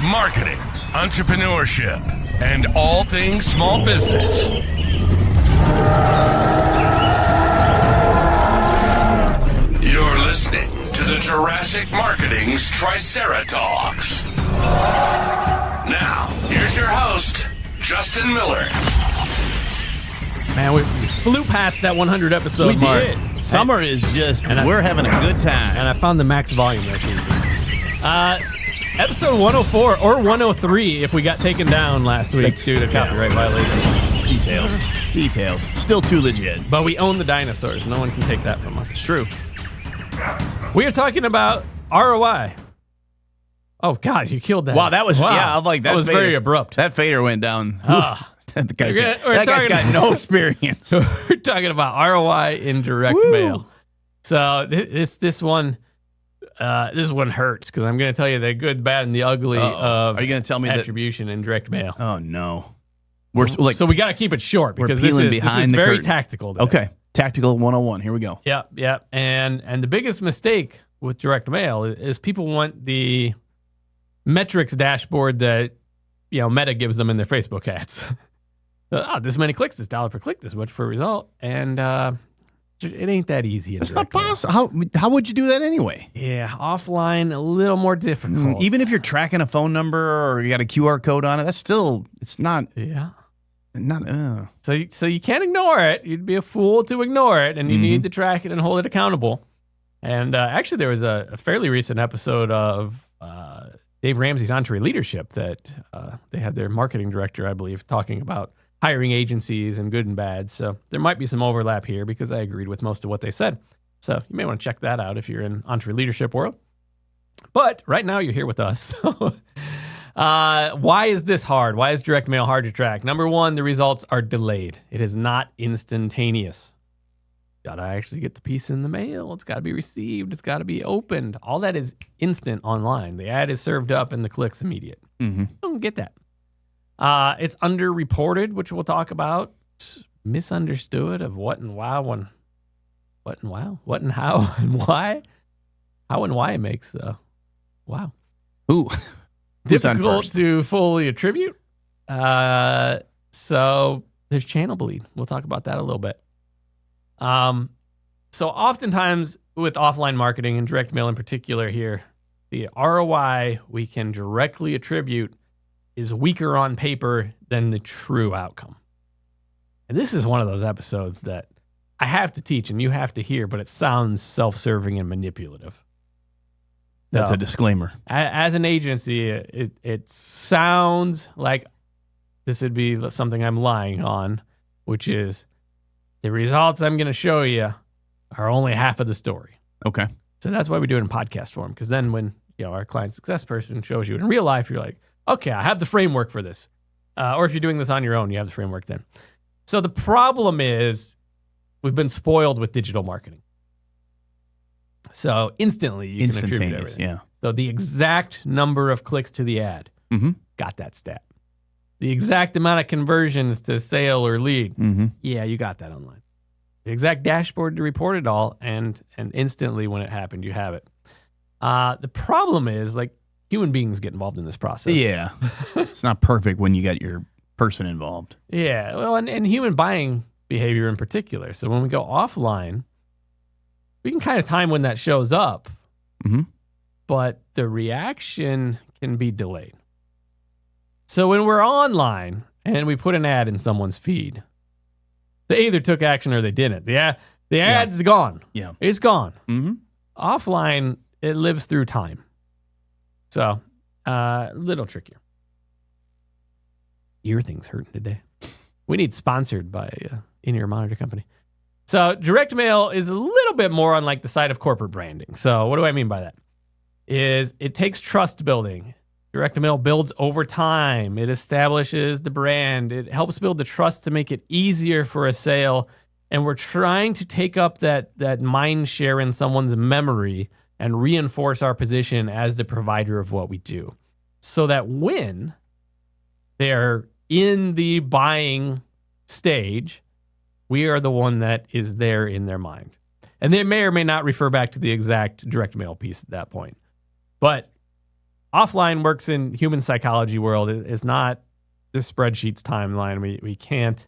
marketing, entrepreneurship, and all things small business. You're listening to the Jurassic Marketing's Triceratops. Now, here's your host, Justin Miller. Man, we flew past that 100 episode mark. We did. Summer is just, we're having a good time. And I found the max volume there, too. Episode 104 or 103 if we got taken down last week due to copyright violations. Details. Still too legit. But we own the dinosaurs. No one can take that from us. It's true. We are talking about ROI. Oh, God, you killed that. Wow, that was, yeah, I'm like, that was fader, very abrupt. That fader went down. That guy's got no experience. We're talking about ROI in direct mail. So this one hurts because I'm going to tell you the good, bad, and the ugly of Are you going to tell me attribution in direct mail. Oh, no. So we got to keep it short because this is very tactical today. Okay. Tactical 101. Here we go. Yep. And the biggest mistake with direct mail is people want the metrics dashboard that Meta gives them in their Facebook ads. This many clicks, this $1 per click, this much per result, and it ain't that easy. It's not possible. How would you do that anyway? Yeah, offline a little more difficult. Even if you're tracking a phone number or you got a QR code on it, that's still it's not. Yeah. Not. So you can't ignore it. You'd be a fool to ignore it, and you need to track it and hold it accountable. And actually, there was a fairly recent episode of Dave Ramsey's Entre Leadership that they had their marketing director, I believe, talking about hiring agencies and good and bad. So there might be some overlap here because I agreed with most of what they said. So you may want to check that out if you're in Entre Leadership world. But right now you're here with us. Why is this hard? Why is direct mail hard to track? Number one, the results are delayed. It is not instantaneous. Got to actually get the piece in the mail. It's got to be received. It's got to be opened. All that is instant online. The ad is served up and the click's immediate. Don't get that. It's underreported, which we'll talk about. It's misunderstood of what and how and why. How and why makes wow. Ooh. Difficult to fully attribute. So there's channel bleed. We'll talk about that a little bit. So oftentimes with offline marketing and direct mail in particular here, the ROI we can directly attribute is weaker on paper than the true outcome. And this is one of those episodes that I have to teach and you have to hear, but it sounds self-serving and manipulative. That's a disclaimer. As an agency, it sounds like this would be something I'm lying on, which is the results I'm going to show you are only half of the story. Okay. So that's why we do it in podcast form, because then when our client success person shows you in real life, you're like, okay, I have the framework for this. Or if you're doing this on your own, you have the framework then. So the problem is we've been spoiled with digital marketing. So instantly you can attribute everything. Yeah. So the exact number of clicks to the ad, got that stat. The exact amount of conversions to sale or lead, yeah, you got that online. The exact dashboard to report it all, and instantly when it happened, you have it. The problem is, human beings get involved in this process. Yeah. It's not perfect when you got your person involved. Yeah. Well, and human buying behavior in particular. So when we go offline, we can kind of time when that shows up, but the reaction can be delayed. So when we're online and we put an ad in someone's feed, they either took action or they didn't. The ad's gone. Yeah. It's gone. Offline, it lives through time. So, a little trickier. Ear things hurting today. We need sponsored by in-ear monitor company. So, direct mail is a little bit more on the side of corporate branding. So, what do I mean by that? Is it takes trust building. Direct mail builds over time. It establishes the brand. It helps build the trust to make it easier for a sale. And we're trying to take up that mind share in someone's memory and reinforce our position as the provider of what we do. So that when they're in the buying stage, we are the one that is there in their mind. And they may or may not refer back to the exact direct mail piece at that point. But offline works in human psychology world. It's not the spreadsheet's timeline. We can't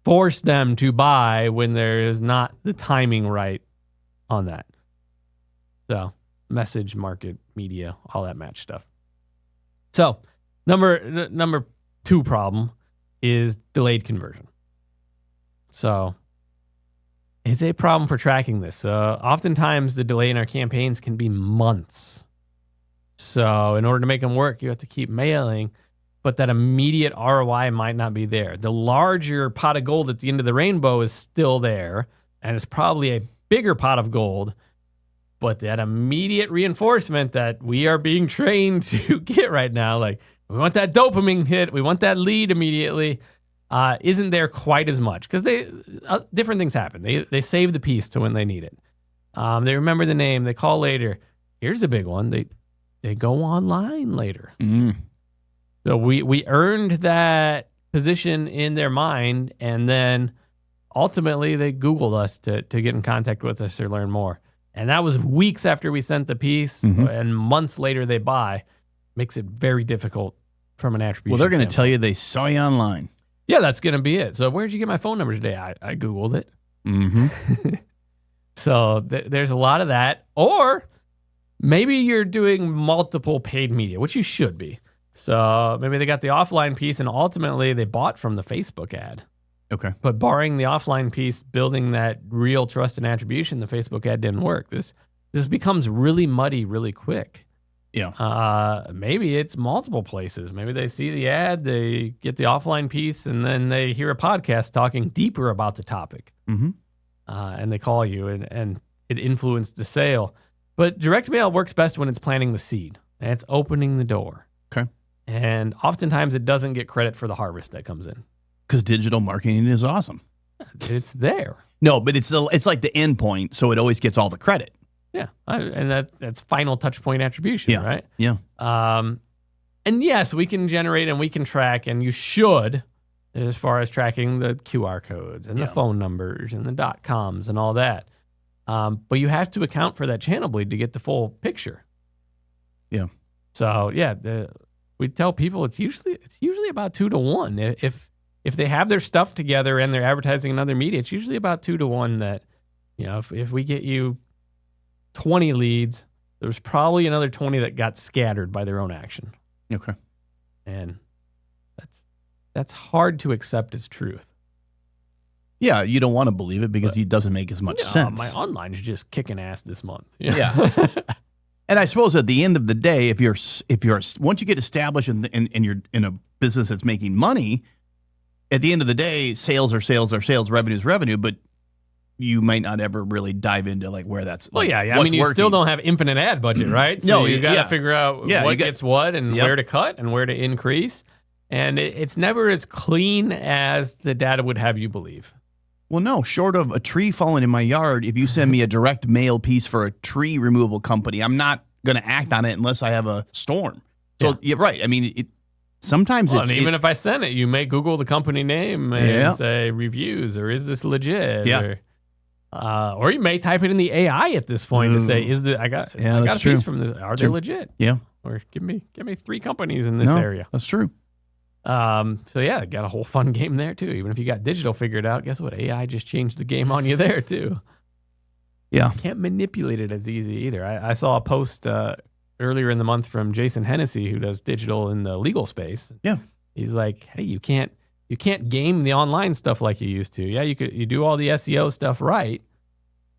force them to buy when there is not the timing right on that. So message, market, media, all that match stuff. So number 2 problem is delayed conversion. So it's a problem for tracking this. Oftentimes the delay in our campaigns can be months. So in order to make them work, you have to keep mailing, but that immediate ROI might not be there. The larger pot of gold at the end of the rainbow is still there, and it's probably a bigger pot of gold, but that immediate reinforcement that we are being trained to get right now, like we want that dopamine hit, we want that lead immediately, isn't there quite as much because different things happen. They save the piece to when they need it. They remember the name, they call later. Here's a big one. They go online later. So we earned that position in their mind, and then ultimately they Googled us to get in contact with us to learn more. And that was weeks after we sent the piece, and months later they buy. Makes it very difficult from an attribution. Well, they're going to tell you they saw you online. Yeah, that's going to be it. So where'd you get my phone number today? I Googled it. So there's a lot of that. Or maybe you're doing multiple paid media, which you should be. So maybe they got the offline piece and ultimately they bought from the Facebook ad. Okay. But barring the offline piece, building that real trust and attribution, the Facebook ad didn't work. This becomes really muddy really quick. Yeah. Maybe it's multiple places. Maybe they see the ad, they get the offline piece, and then they hear a podcast talking deeper about the topic. And they call you, and it influenced the sale. But direct mail works best when it's planting the seed and it's opening the door. Okay. And oftentimes it doesn't get credit for the harvest that comes in. Because digital marketing is awesome. It's there. No, but it's like the end point, so it always gets all the credit. Yeah, and that's final touch point attribution, right? Yeah. And yes, we can generate and we can track, and you should, as far as tracking the QR codes and the phone numbers and the .coms and all that. But you have to account for that channel bleed to get the full picture. Yeah. So we tell people it's usually about 2 to 1. If they have their stuff together and they're advertising in other media, it's usually about 2 to 1 that, if we get you 20 leads, there's probably another 20 that got scattered by their own action. Okay. And that's hard to accept as truth. Yeah, you don't want to believe it because it doesn't make as much sense. My online's just kicking ass this month. Yeah. And I suppose at the end of the day, if you're once you get established and you're in a business that's making money, at the end of the day, sales are sales, revenue is revenue, but you might not ever really dive into like where that's. Well, I mean, you still don't have infinite ad budget, right? So you got to figure out what gets what and where to cut and where to increase. And it's never as clean as the data would have you believe. Well, no, short of a tree falling in my yard, if you send me a direct mail piece for a tree removal company, I'm not going to act on it unless I have a storm. So you're right. I mean, sometimes even if I send it, you may Google the company name and say reviews or is this legit? Yeah. Or you may type it in the AI at this point to say, I got a piece from this. Are they legit? Yeah. Or give me 3 companies in this area. That's true. Got a whole fun game there too. Even if you got digital figured out, guess what? AI just changed the game on you there too. Yeah. Can't manipulate it as easy either. I saw a post earlier in the month from Jason Hennessy, who does digital in the legal space. Yeah. He's like, hey, you can't game the online stuff like you used to. Yeah, you do all the SEO stuff right,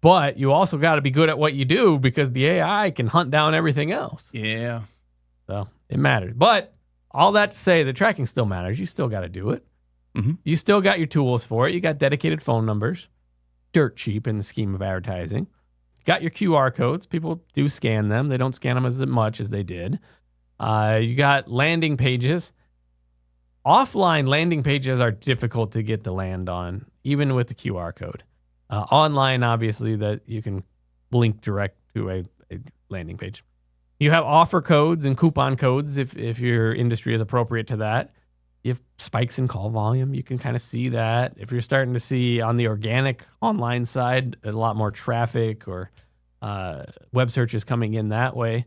but you also got to be good at what you do because the AI can hunt down everything else. Yeah. So it matters. But all that to say, the tracking still matters. You still got to do it. You still got your tools for it. You got dedicated phone numbers, dirt cheap in the scheme of advertising. Got your QR codes. People do scan them. They don't scan them as much as they did. You got landing pages. Offline landing pages are difficult to get to land on, even with the QR code. Online, obviously, that you can link direct to a landing page. You have offer codes and coupon codes if your industry is appropriate to that. You have spikes in call volume. You can kind of see that. If you're starting to see on the organic online side a lot more traffic or web searches coming in that way,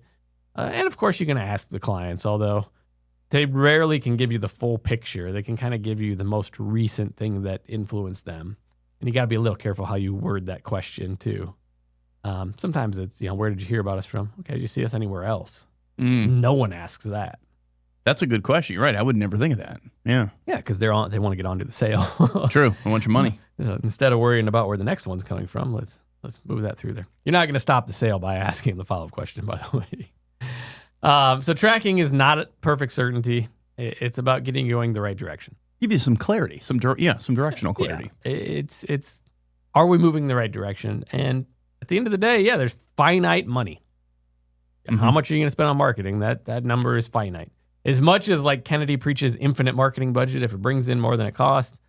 And of course, you're going to ask the clients, although they rarely can give you the full picture. They can kind of give you the most recent thing that influenced them. And you got to be a little careful how you word that question too. Sometimes it's, where did you hear about us from? Okay, did you see us anywhere else? No one asks that. That's a good question. You're right. I would never think of that. Yeah. Yeah, because they want to get onto the sale. True. I want your money. Instead of worrying about where the next one's coming from, let's move that through there. You're not going to stop the sale by asking the follow-up question, by the way. So tracking is not a perfect certainty. It's about getting you going the right direction. Give you some clarity, some directional clarity. Yeah. It's are we moving in the right direction? And at the end of the day, there's finite money. How much are you going to spend on marketing? That number is finite. As much as like Kennedy preaches infinite marketing budget, if it brings in more than it costs,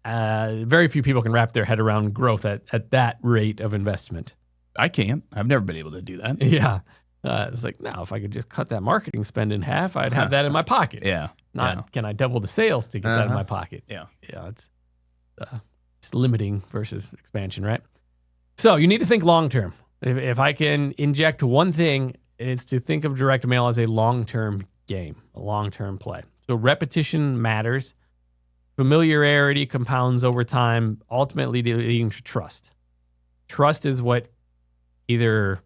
very few people can wrap their head around growth at that rate of investment. I can't. I've never been able to do that. Yeah. It's like, no, if I could just cut that marketing spend in half, I'd have that in my pocket. Yeah. Can I double the sales to get that in my pocket? Yeah. Yeah. It's limiting versus expansion, right? So you need to think long term. If I can inject one thing, it's to think of direct mail as a long-term game, a long-term play. So repetition matters. Familiarity compounds over time, ultimately leading to trust. Trust is what either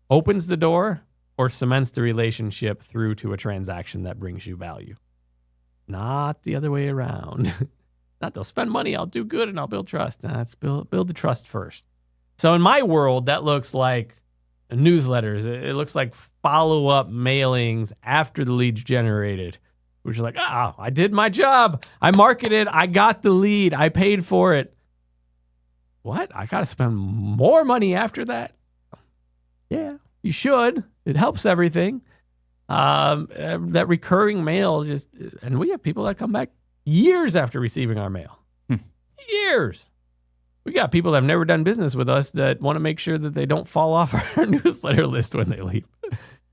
opens the door or cements the relationship through to a transaction that brings you value. Not the other way around. Not they'll spend money, I'll do good, and I'll build trust. Nah, let's build the trust first. So in my world, that looks like newsletters. It looks like follow-up mailings after the lead's generated, which is like, I did my job. I marketed. I got the lead. I paid for it. What? I got to spend more money after that? Yeah, you should. It helps everything. That recurring mail and we have people that come back years after receiving our mail. Years. We got people that have never done business with us that want to make sure that they don't fall off our newsletter list when they leave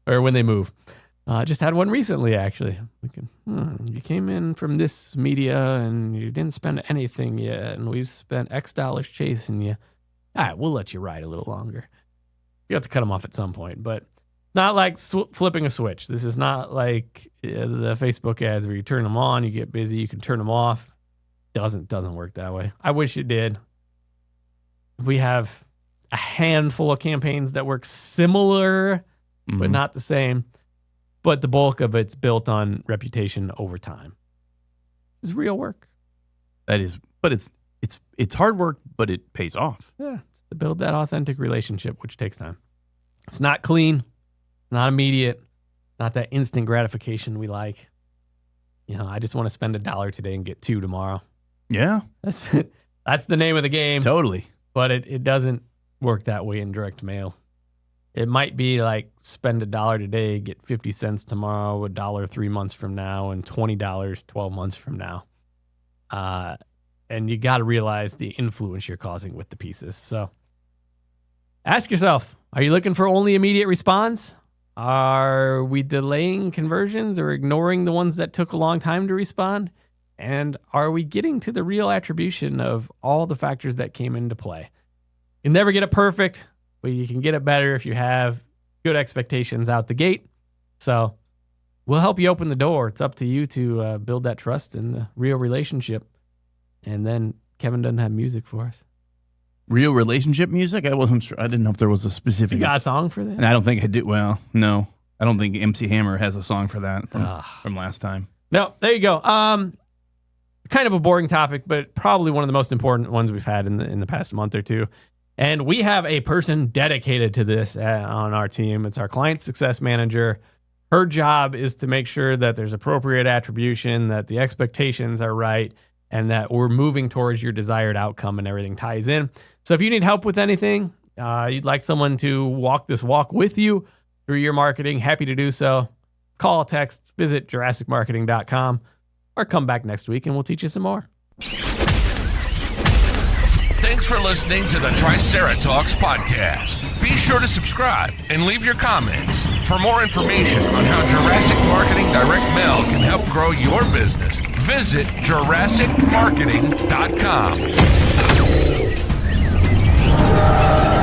or when they move. Just had one recently, actually. You came in from this media and you didn't spend anything yet, and we've spent X dollars chasing you. All right, we'll let you ride a little longer. You have to cut them off at some point, but not like flipping a switch. This is not like the Facebook ads where you turn them on, you get busy, you can turn them off. Doesn't work that way. I wish it did. We have a handful of campaigns that work similar, but not the same. But the bulk of it's built on reputation over time. It's real work. That is, but it's hard work, but it pays off. Yeah, to build that authentic relationship, which takes time. It's not clean, not immediate, not that instant gratification we like. I just want to spend $1 today and get $2 tomorrow. Yeah, that's the name of the game. Totally. But it doesn't work that way in direct mail. It might be like spend $1 today, get 50 cents tomorrow, $1 3 months from now, and $20 12 months from now. And you got to realize the influence you're causing with the pieces. So ask yourself, are you looking for only immediate response? Are we delaying conversions or ignoring the ones that took a long time to respond? And are we getting to the real attribution of all the factors that came into play? You'll never get it perfect, but you can get it better if you have good expectations out the gate. So we'll help you open the door. It's up to you to build that trust and the real relationship. And then Kevin doesn't have music for us. Real relationship music? I wasn't sure. I didn't know if there was a specific. You got a song for that? And I don't think I do. Well, no. I don't think MC Hammer has a song for that from last time. No, there you go. Kind of a boring topic, but probably one of the most important ones we've had in the past month or two. And we have a person dedicated to this on our team. It's our client success manager. Her job is to make sure that there's appropriate attribution, that the expectations are right, and that we're moving towards your desired outcome and everything ties in. So if you need help with anything, you'd like someone to walk this walk with you through your marketing, happy to do so. Call, text, visit JurassicMarketing.com. Or come back next week and we'll teach you some more. Thanks for listening to the Triceratops podcast. Be sure to subscribe and leave your comments. For more information on how Jurassic Marketing Direct Mail can help grow your business, visit JurassicMarketing.com.